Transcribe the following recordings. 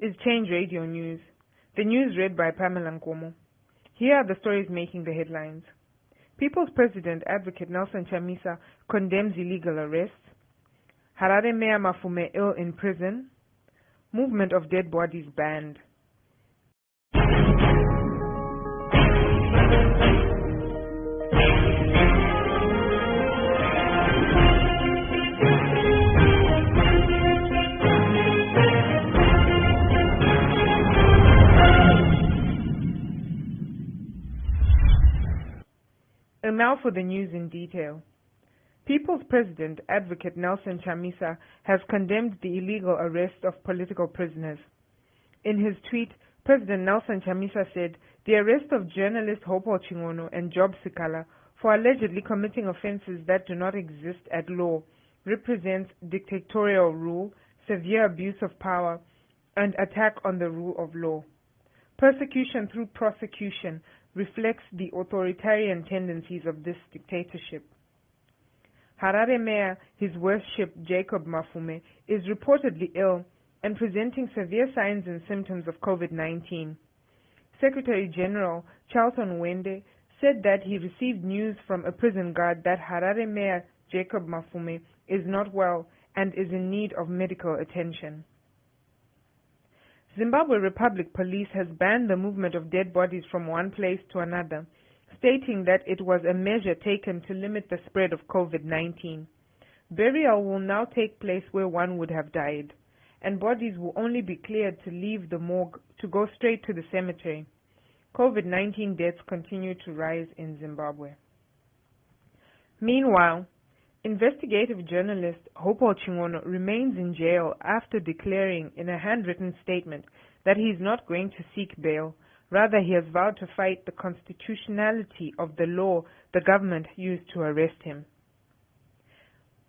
is Change Radio News, the news read by Pamela Nkomo. Here are the stories making the headlines. People's President Advocate Nelson Chamisa condemns illegal arrests. Harare Mayor Mafume ill in prison. Movement of dead bodies banned. And now for the news in detail. People's President Advocate Nelson Chamisa has condemned the illegal arrest of political prisoners. In his tweet, President Nelson Chamisa said the arrest of journalist Hopewell Chin'ono JobSikhala for allegedly committing offences that do not exist at law represents dictatorial rule, severe abuse of power, and attack on the rule of law. Persecution through prosecution reflects the authoritarian tendencies of this dictatorship. Harare Mayor, His Worship Jacob Mafume, is reportedly ill and presenting severe signs and symptoms of COVID-19. Secretary General Charlton Hwende said that he received news from a prison guard that Harare Mayor Jacob Mafume is not well and is in need of medical attention. Zimbabwe Republic Police has banned the movement of dead bodies from one place to another, stating that it was a measure taken to limit the spread of COVID-19. Burial will now take place where one would have died, and bodies will only be cleared to leave the morgue to go straight to the cemetery. COVID-19 deaths continue to rise in Zimbabwe. Meanwhile, investigative journalist Hopewell Chin'ono remains in jail after declaring in a handwritten statement that he is not going to seek bail. Rather, he has vowed to fight the constitutionality of the law the government used to arrest him.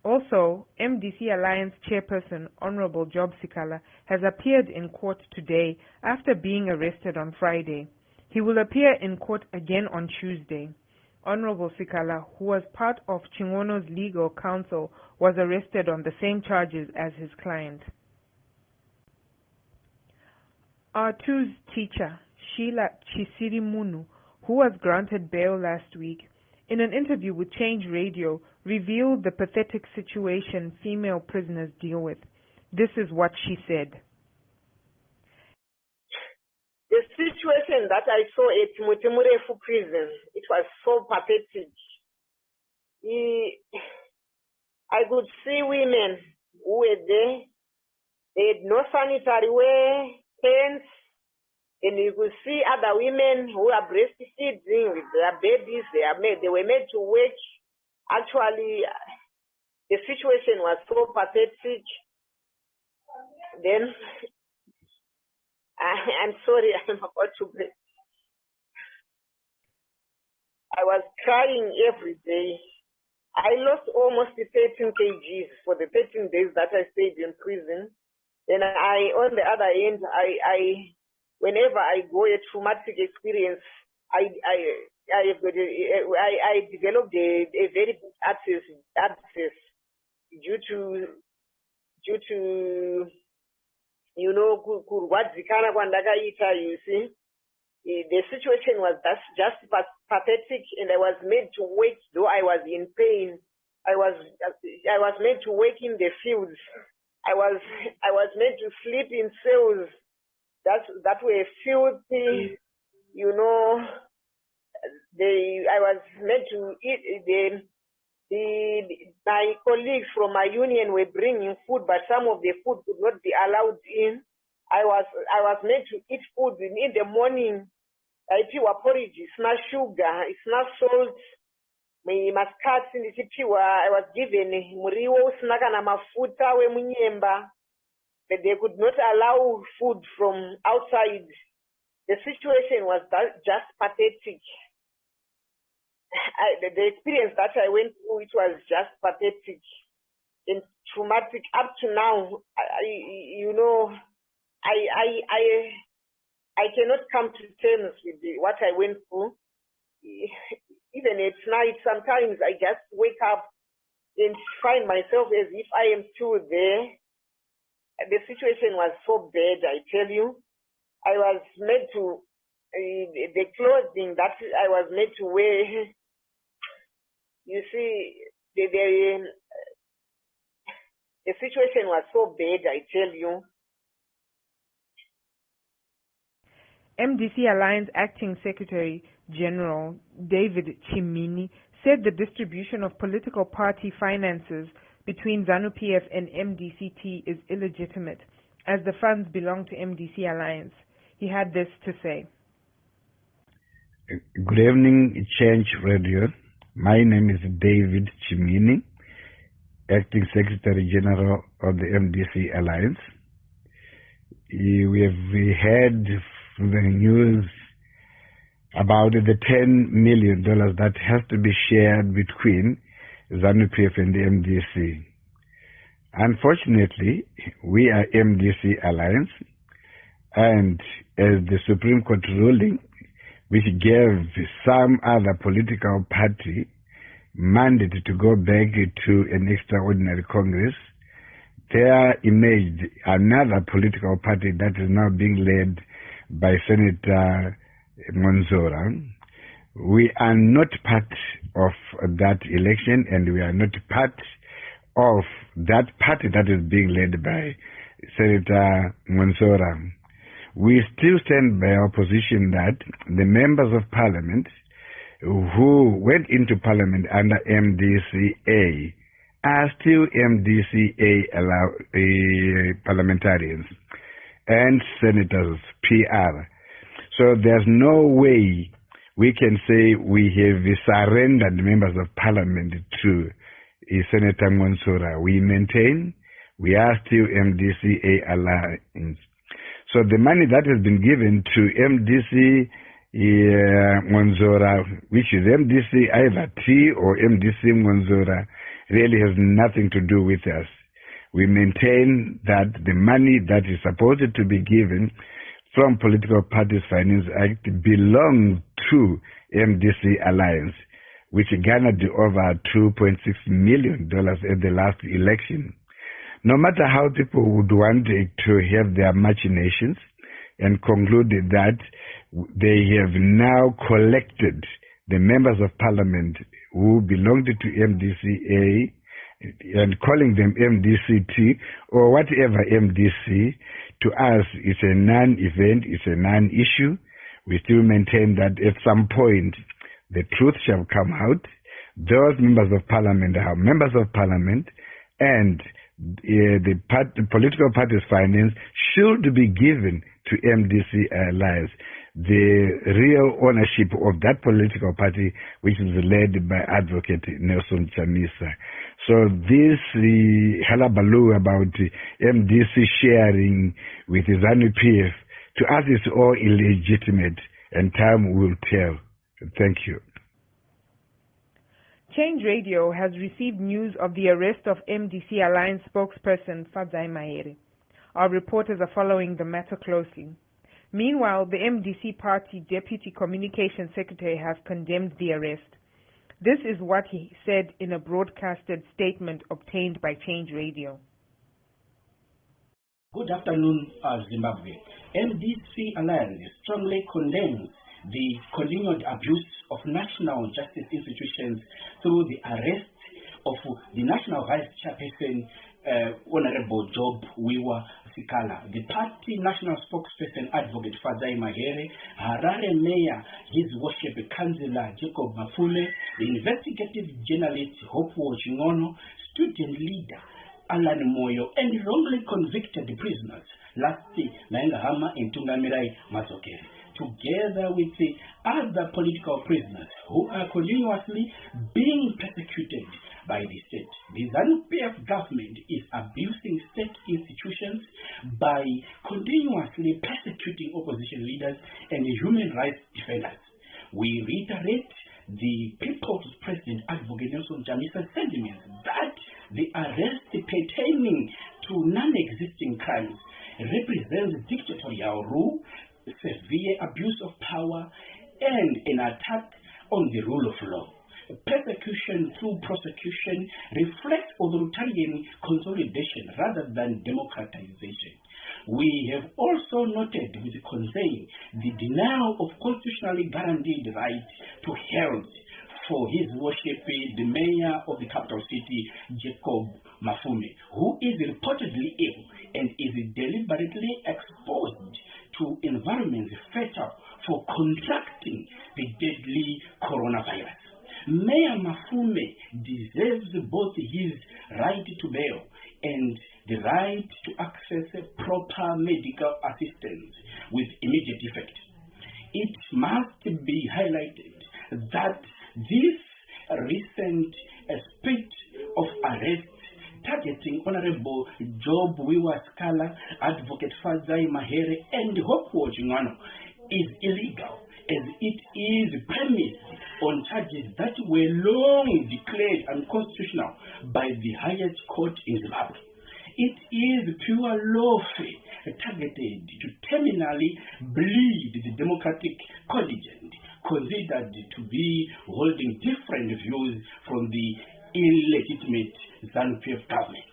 Also, MDC Alliance chairperson Honorable JobSikhala has appeared in court today after being arrested on Friday. He will appear in court again on Tuesday. Honorable Sikhala, who was part of Chin'ono's legal counsel, was arrested on the same charges as his client. R2's teacher, Sheila Chisirimunu, who was granted bail last week, in an interview with Change Radio, revealed the pathetic situation female prisoners deal with. This is what she said. The situation that I saw at Mutimurefu prison, it was so pathetic. I could see women who were there. They had no sanitary wear, pants, and you could see other women who are breastfeeding with their babies. They were made to work. Actually, the situation was so pathetic. Then I'm sorry, I'm about to break. I was crying every day. I lost almost 13 kgs for the 13 days that I stayed in prison. Then on the other end, whenever I go a traumatic experience, I developed a very big abscess due to kurwadzikana kwandakaita, you see. The situation was just pathetic, and I was made to work, though I was in pain. I was made to work in the fields. I was made to sleep in cells that were filthy, I was made to eat. My colleagues from my union were bringing food, but some of the food could not be allowed in. I was made to eat food in the morning. I piwa porridge, it's not sugar, it's not salt. I was given muriwo usina na mafuta wemunyemba. But they could not allow food from outside. The situation was just pathetic. The experience that I went through, it was just pathetic and traumatic. Up to now, I cannot come to terms with what I went through. Even at night, sometimes I just wake up and find myself as if I am still there. the situation was so bad, I tell you. I was made to, the clothing that I was made to wear, you see, the situation was so bad, I tell you. MDC Alliance Acting Secretary General David Chimini said the distribution of political party finances between ZANU-PF and MDCT is illegitimate, as the funds belong to MDC Alliance. He had this to say. Good evening, Change Radio. My name is David Chimini, Acting Secretary General of the MDC Alliance. We have heard from the news about the $10 million that has to be shared between ZANU-PF and the MDC. Unfortunately, we are MDC Alliance, and as the Supreme Court ruling, which gave some other political party mandate to go back to an extraordinary Congress, there emerged another political party that is now being led by Senator Monzora. We are not part of that election, and we are not part of that party that is being led by Senator Monzora. We still stand by our position that the members of parliament who went into parliament under MDCA are still MDCA parliamentarians and senators, PR. So there's no way we can say we have surrendered members of parliament to Senator Monzora. We maintain we are still MDCA Alliance. So the money that has been given to MDC Monzora, which is MDC either T or MDC Monzora, really has nothing to do with us. We maintain that the money that is supposed to be given from Political Parties Finance Act belongs to MDC Alliance, which garnered over $2.6 million at the last election. No matter how people would want to have their machinations and conclude that they have now collected the members of parliament who belonged to MDCA and calling them MDCT or whatever MDC, to us it's a non-event, it's a non-issue. We still maintain that at some point the truth shall come out. Those members of parliament are members of parliament, and the political parties' finance should be given to MDC Alliance, the real ownership of that political party, which is led by Advocate Nelson Chamisa. So this hullabaloo about MDC sharing with ZANU-PF, to us it's all illegitimate, and time will tell. Thank you. Change Radio has received news of the arrest of MDC Alliance spokesperson Fadzai Mahere. Our reporters are following the matter closely. Meanwhile, the MDC party deputy communication secretary has condemned the arrest. This is what he said in a broadcasted statement obtained by Change Radio. Good afternoon, Zimbabwe. MDC Alliance strongly condemns the continued abuse of national justice institutions through the arrest of the National Vice Chairperson, Honorable JobSikhala, the party national spokesperson, Advocate Fadzai Mahere, Harare Mayor, His Worship Councillor Jacob Mafume, the investigative journalist Hopewell Chin'ono, student leader Alan Moyo, and wrongly convicted prisoners Lasti Naingahama and Tungamirai Mazokeri, together with the other political prisoners who are continuously being persecuted by the state. The ZANU-PF government is abusing state institutions by continuously persecuting opposition leaders and human rights defenders. We reiterate the People's President Advocate Nelson Chamisa's sentiments that the arrest pertaining to non-existing crimes represents dictatorial rule, severe abuse of power, and an attack on the rule of law. Persecution through prosecution reflects authoritarian consolidation rather than democratization. We have also noted with concern the denial of constitutionally guaranteed right to health for His Worship the Mayor of the capital city, Jacob Mafume, who is reportedly ill and is deliberately exposed to environments fatal for contracting the deadly coronavirus. Mayor Mafume deserves both his right to bail and the right to access proper medical assistance with immediate effect. It must be highlighted that this recent spate of arrests targeting Honorable JobSikhala, Advocate Mahere, and Hopewell Chin'ono is illegal, as it is premised on charges that were long declared unconstitutional by the highest court in Zimbabwe. It is pure lawfare targeted to terminally bleed the democratic contingent, considered to be holding different views from the illegitimate ZANU-PF government.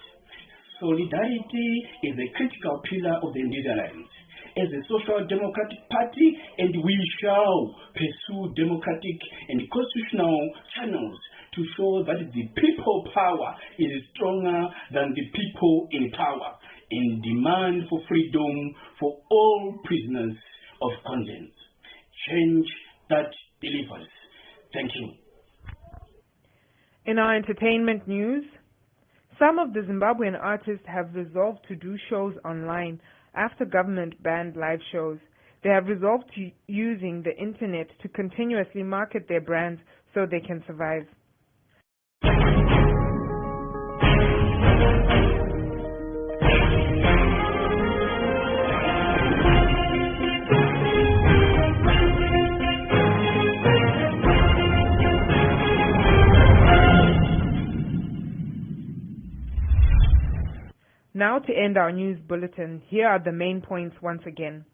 Solidarity is a critical pillar of the Alliance as a social democratic party, and we shall pursue democratic and constitutional channels to show that the people power is stronger than the people in power, in demand for freedom for all prisoners of conscience. Change that delivers. Thank you. In our entertainment news, some of the Zimbabwean artists have resolved to do shows online after government banned live shows. They have resolved to using the internet to continuously market their brands so they can survive. Now to end our news bulletin, here are the main points once again.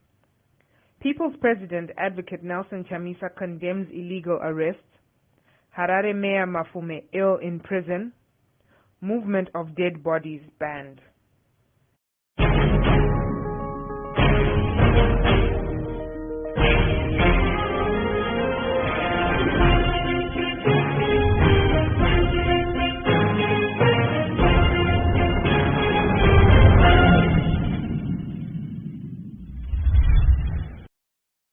People's President Advocate Nelson Chamisa condemns illegal arrests. Harare Mayor Mafume ill in prison. Movement of dead bodies banned.